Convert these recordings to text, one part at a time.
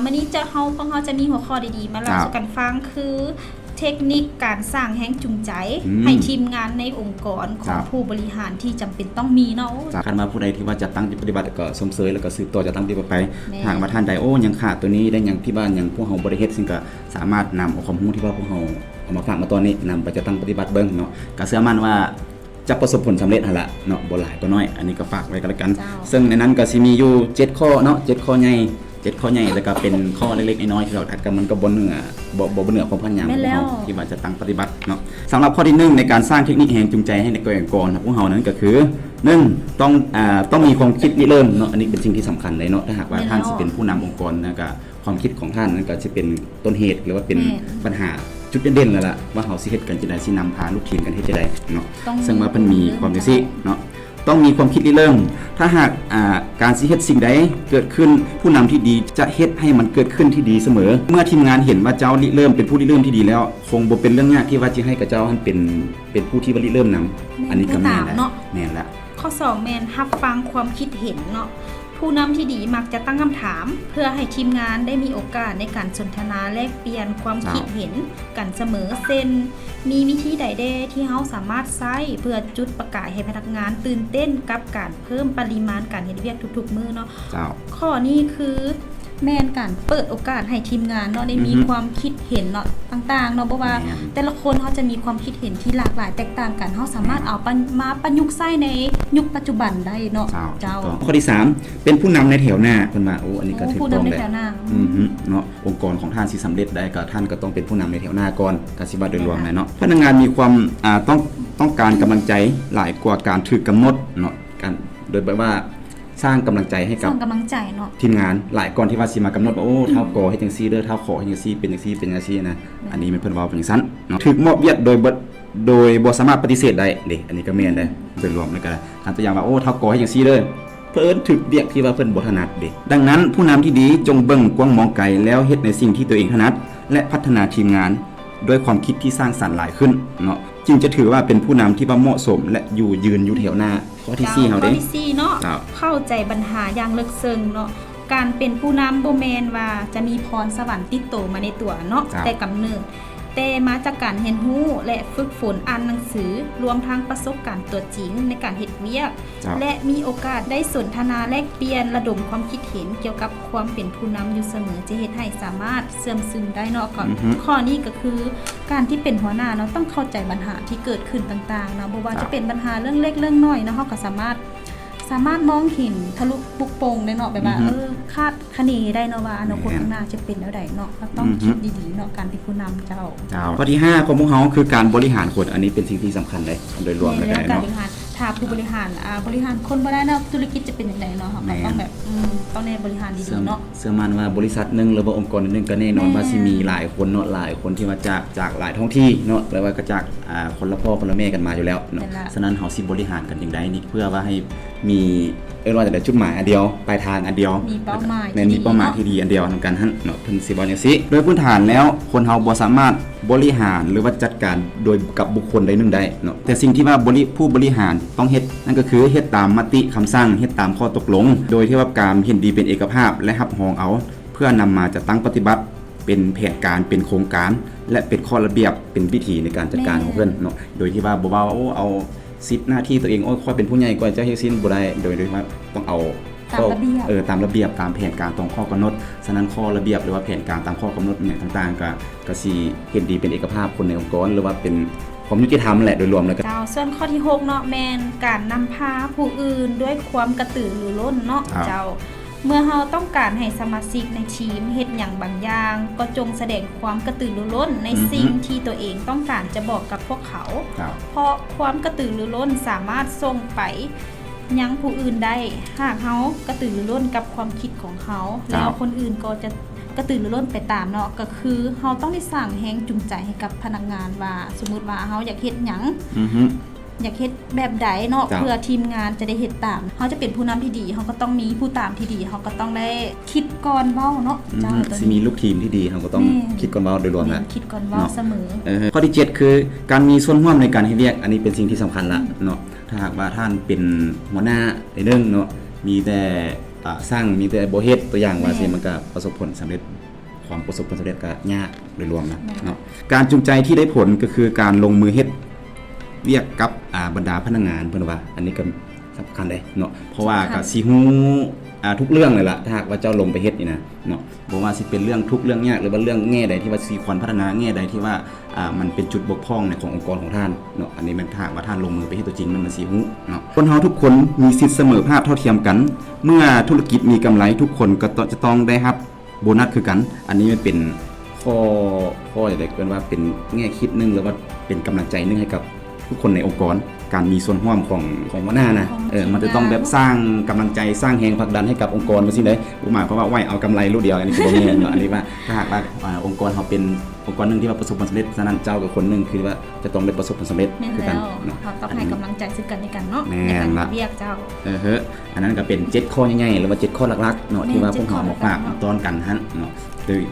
มื้อนี้พวกเราจะมีหัวข้อดีๆมาเล่าสู่กันฟังคือเทคนิคการสร้างแรงจูงใจให้ทีมงานในองค์กรของผู้บริหารที่จำเป็นต้องมีเนาะจากการมาผู้ใดที่ว่าจะตั้งปฏิบัติก็สมเสยแล้วก็สืบต่อจะตั้งปฏิบัติไปหากว่าท่านใดยังขาดตัวนี้ได้ยังที่บ้านยังพวกเฮาบ่ได้เฮ็ดซึ่งก็สามารถนำเอาความรู้ที่ว่าพวกเฮาเอามาฝากมาตอนนี้นำไปจะตั้งปฏิบัติเบิ่งเนาะก็เชื่อมั่นว่าจะประสบผลสำเร็จหั่นล่ะเนาะบ่หลายบ่น้อยอันนี้ก็ฝากไว้กันแล้วกันซึ่งในนั้นก็สิมีอยู่7ข้อเนาะ7ข้อใหญ่7ข้อใหญ่แล้วก็เป็นข้อเล็กๆน้อยๆที่เราทักกันมันก็บ่เหนือความพยายามของเราที่ว่าจะตั้งปฏิบัติเนาะสำหรับข้อที่1ในการสร้างเทคนิคแห่งจูงใจให้ในองค์กรพวกเฮานั้นก็คือ1ต้องมีความคิดริเริ่มเนาะอันนี้เป็นสิ่งที่สำคัญเลยเนาะถ้าหากว่าท่านสิเป็นผู้นำองค์กรนะก็ความคิดของท่านนั้นก็จะเป็นต้นเหตุหรือว่าเป็นปัญหาจุดเด่นๆแล้วล่ะว่าเฮาสิเฮ็ดกันจังได๋สินำพาลูกทีมกันเฮ็ดจังได๋เนาะซึ่งว่าเพิ่นมีความจังซี่เนาะต้องมีความคิดริเริ่มถ้าหากการสิเฮ็ดสิ่งใดเกิดขึ้นผู้นำที่ดีจะเฮ็ดให้มันเกิดขึ้นที่ดีเสมอเมื่อทีมงานเห็นว่าเจ้าริเริ่มเป็นผู้ริเริ่มที่ดีแล้วคงบ่เป็นเรื่องยากที่ว่าจะให้กับเจ้าท่านเป็นผู้ที่ริเริ่มนำอันนี้ก็แม่นแล้วแม่นแล้วข้อ2แม่นรับฟังความคิดเห็นเนาะผู้นำที่ดีมักจะตั้งคำถามเพื่อให้ทีมงานได้มีโอกาสในการสนทนาแลกเปลี่ยนความคิดเห็นกันเสมอเส้นมีวิธีใดเด้ที่เฮาสามารถใช้เพื่อจุดประกายให้พนักงานตื่นเต้นกับการเพิ่มปริมาณการเฮ็ดเวียกทุกๆมื้อเนาะข้อนี้คือแม่นการเปิดโอกาสให้ทีมงานเนาะได้มีความคิดเห็นเนาะต่างๆเนาะเพราะว่าแต่ละคนเขาจะมีความคิดเห็นที่หลากหลายแตกต่างกันเฮาสามารถเอามาประยุกต์ใช้ในยุคปัจจุบันได้เนาะเจ้าข้อที่3เป็นผู้นำในแถวหน้าเพิ่นว่าอันนี้ก็ถูกต้องเลยเนาะองค์กรของท่านสิสำเร็จได้ก็ท่านก็ต้องเป็นผู้นำในแถวหน้าก่อนก็สิว่าโดยรวมเลยเนาะพนักงานมีความต้องการกำลังใจหลายกว่าการถูกกำหนดเนาะการโดยแบบว่าสร้างกำลังใจให้กับทีมงานหลายก่อนที่ว่าสิมากำหนดเท่าก่อให้จังซี่เด้อเท่าขอให้จังซี่เป็นจังซี่เป็นจังซี่นะอันนี้มันเพิ่นเว้าเป็นจังซั่นเนาะถูกมอบเวียดโดยบ่สามารถปฏิเสธได้เด้อันนี้ก็แม่นได้โดยรวมแล้วก็ท่านตัวอย่างว่าเท่าก่อให้จังซี่เด้อเพิ่นถูกเวียกที่ว่าเพิ่นบ่ถนัดเด้ดังนั้นผู้นำที่ดีจงเบิ่งกว้างมองไกลแล้วเฮ็ดในสิ่งที่ตัวเองถนัดและพัฒนาทีมงานด้วยความคิดที่สร้างสรรค์หลายขึ้นเนาะจึงจะถือว่าเป็นผู้นำที่เหมาะสมและยืนอยู่แถวหน้าข้อที่4เฮาเด้ข้อที่4เนาะเข้าใจปัญหาอย่างลึกซึ้งเนาะการเป็นผู้นำบ่แม่นว่าจะมีพรสวรรค์ติดตัวมาในตัวเนาะแต่กำเนิดแต่มาจากการเรียนรู้และฝึกฝนอ่านหนังสือรวมทั้งประสบการณ์ตัวจริงในการเฮ็ดเวียกและมีโอกาสได้สนทนาแลกเปลี่ยนระดมความคิดเห็นเกี่ยวกับความเป็นผู้นำอยู่เสมอจะเฮ็ดให้สามารถเสื่อมซึมได้เนาะก่อนข้อนี้ก็คือการที่เป็นหัวหน้าเนาะต้องเข้าใจปัญหาที่เกิดขึ้นต่างๆเนาะบ่ว่าจะเป็นปัญหาเรื่องเล็กเรื่องน้อยเนาะเฮาก็สามารถมองเห็นทะลุปุกโป่งได้เนาะแบบว่าคาดคะเนได้เนาะว่าอนาคตข้างหน้าจะเป็นแล้วใดเนาะก็ต้องคิดดีๆเนาะการเป็นผู้นำเจ้าข้อที่5ของพวกเฮาคือการบริหารคนอันนี้เป็นสิ่งที่สำคัญเลยโดยรวมแล้วเนาะการบริหารถ้าผู้บริหารคนบ่ได้เนาะธุรกิจจะเป็นจังไดเนาะเราต้องแบบต้องบริหารดีๆเนาะเชื่อมั่นว่าบริษัทนึงหรือว่าองค์กรนึงก็แน่นอนว่าสิมีหลายคนเนาะหลายคนที่มาจากหลายท้องที่เนาะหรือว่าก็จากคนละพ่อคนละแม่กันมาอยู่แล้วเนาะฉะนั้นเฮาสิบริหารกันจังได๋นี่เพื่อว่าให้มีว่าแต่จุดหมายอันเดียวปลายทางอันเดียวมีเป้าหมายที่ดีอันเดียวนำกันหั่นเนาะเพิ่นสิบอกจังซี่โดยพื้นฐานแล้วคนเฮาบ่สามารถบริหารหรือว่าจัดการโดยกับบุคคลใดหนึ่งได้เนาะแต่สิ่งที่ว่าผู้บริหารต้องเฮ็ดนั่นก็คือเฮ็ดตามมติคำสั่งเฮ็ดตามข้อตกลงโดยที่ว่าการเห็นดีเป็นเอกภาพและรับรองเอาเพื่อนำมาจัดตั้งปฏิบัติเป็นแผนการเป็นโครงการและเป็นข้อระเบียบเป็นวิธีในการจัดการของเพิ่นเนาะโดยที่ว่าบ่ว่าเอาสิทธิ์หน้าที่ตัวเองค่อยเป็นผู้ใหญ่กว่าจะเฮ็ดสิ่งบ่ได้โดยว่าต้องเอาตามระเบียบตามแผนการตรงข้อกำหนดฉะนั้นข้อระเบียบหรือว่าแผนการตามข้อกำหนดเนี่ยต่างๆก็สิเห็นดีเป็นเอกภาพคนในองค์กรหรือว่าเป็นความยุติธรรมแหละโดยรวมแล้วก็ส่วนข้อที่6เนาะแม่นการนำพาผู้อื่นด้วยความกระตือรือร้นเนาะเจ้าเมื่อเราต้องการให้สมาชิกในทีมเฮ็ดหยังบางอย่างก็จงแสดงความกระตือรือร้นในสิ่งที่ตัวเองต้องการจะบอกกับพวกเขาเพราะความกระตือรือร้นสามารถส่งไปยังผู้อื่นได้หากเฮากระตือรือร้นกับความคิดของเขาแล้วคนอื่นก็จะกระตือรือร้นไปตามเนาะก็คือเฮาต้องได้สร้างแรงจูงใจให้กับพนักงานว่าสมมุติว่าเฮาอยากเฮ็ดหยังอยากเฮ็ดแบบใดเนาะเพื่อทีมงานจะได้เฮ็ดตามเฮาจะเป็นผู้นำที่ดีเฮาก็ต้องมีผู้ตามที่ดีเฮาก็ต้องได้คิดก่อนเว้าเนาะเจ้าสิมีลูกทีมที่ดีเฮาก็ต้องคิดก่อนเว้าโดยรวมนะคิดก่อนเว้าเสมอข้อที่7คือการมีส่วนร่วมในการเฮ็ดเวียกอันนี้เป็นสิ่งที่สำคัญละเนาะถ้าหากว่าท่านเป็นหัวหน้าในเรื่องเนาะมีแต่สร้างมีแต่บ่เฮ็ด ตัวอย่างว่า แม่ สิมันก็ประสบผลสำเร็จความประสบผลสำเร็จก็ยากโดยรวมนะเนาะการจูงใจที่ได้ผลก็คือการลงมือเฮ็ดเวียกกับบรรดาพนักงานเพิ่นว่า อันนี้ก็สำคัญเลยเนาะเพราะว่าก็สิฮู้ทุกเรื่องเลยล่ะถ้าหากว่าเจ้าลงไปเฮ็ดนี่นะเนาะบ่ว่าสิเป็นเรื่องทุกข์เรื่องยากหรือว่าเรื่องแง่ใดที่ว่าสิควรพัฒนาแง่ใดที่ว่ามันเป็นจุดบกพร่องในขององค์กรของท่านเนาะอันนี้มันถ้าหากว่าท่านลงมือไปเฮ็ดตัวจริงมันสิฮู้เนาะคนเฮาทุกคนมีสิทธิเสมอภาคเท่าเทียมกัน เมื่อธุรกิจมีกำไรทุกคนก็จะต้องได้รับโบนัสคือกัน อันนี้มันเป็นข้ออย่างไรเกินว่าเป็นแง่คิดหนึงหรือว่าเป็นกำลังใจหนึงให้กับทุกคนในองค์กรการมีส่วนร่วมของหัวหน้านะมันจะต้องแบบสร้างกำลังใจสร้างแรงผลักดันให้กับองค์กรมาสิได้หมายความว่าไว้เอากำไรลูกเดียวอันนี้คือบ่แม่นเนาะอันนี้ว่าถ้าหากว่าองค์กรเขาเป็นองค์กรหนึงที่ว่าประสบผลสำเร็จฉะนั้นเจ้ากับคนหนึงคือว่าจะต้องได้ประสบผลสำเร็จ แม่น คือ แล้ กัน ว เนาะ เขาต้องให้กำลังใจซึ่งกันและกันเนาะ แม่น ในการ ละ เรียกเจ้า อันนั้นก็เป็น7ข้อใหญ่ๆหรือว่า7ข้อหลักๆเนาะที่ว่าพวกเรามาฝาก เจ็ดข้อหลักๆ ตอนกันฮะเนาะ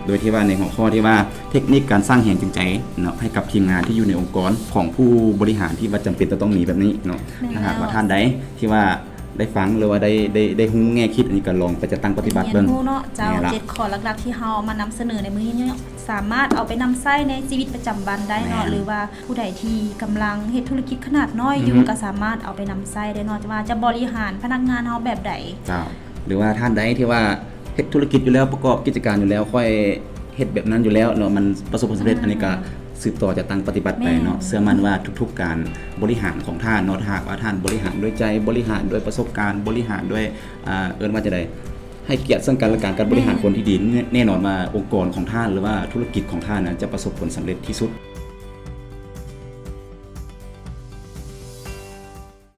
โดยที่ว่าในหัวข้อที่ว่าเทคนิคการสร้างแรงจูงใจเนาะให้กับทีมงานที่อยู่ในองค์กรของผู้บริหารที่ว่าจำเป็นจะต้องมีแบบนี้เนาะ แม่นแล้ว ถ้าหากว่าท่านใดที่ว่าได้ฟังหรือว่าได้ฮู้แง่คิดอันนี้ก็ลองไปจะตั้งปฏิบัติ เรี เบิ่ ย ง นรู้เนาะเจ้า แม่นละ 7ข้อหลักๆที่เฮามานำเสนอในมื้อนี้เนาะสามารถเอาไปนำใช้ในชีวิตประจำวันได้เนาะ แม่น หรือว่าผู้ใดที่กำลังเฮ็ดธุรกิจขนาดน้อยอยู่ก็สามารถเอาไปนำใช้ได้เนาะว่าจะบริหารพนักงานเฮาแบบใด เจ้าหรือว่าท่านใดที่ว่าเฮ็ดธุรกิจอยู่แล้วประกอบกิจการอยู่แล้วค่อยเฮ็ดแบบนั้นอยู่แล้วเนาะมันประสบผลสำเร็จอันนี้ก็สืบต่อจากตั้งปฏิบัติไปเนาะเชื่อมั่นว่าทุกๆการบริหารของท่านเนาะถ้าหากว่าท่านบริหารด้วยใจบริหารด้วยประสบการณ์บริหารด้วยเอิ้นว่าจะได้ให้เกียรติซึ่งกันและกันการบริหารคนที่ดีแน่นอนว่าองค์กรของท่านหรือว่าธุรกิจของท่านนะจะประสบผลสำเร็จที่สุด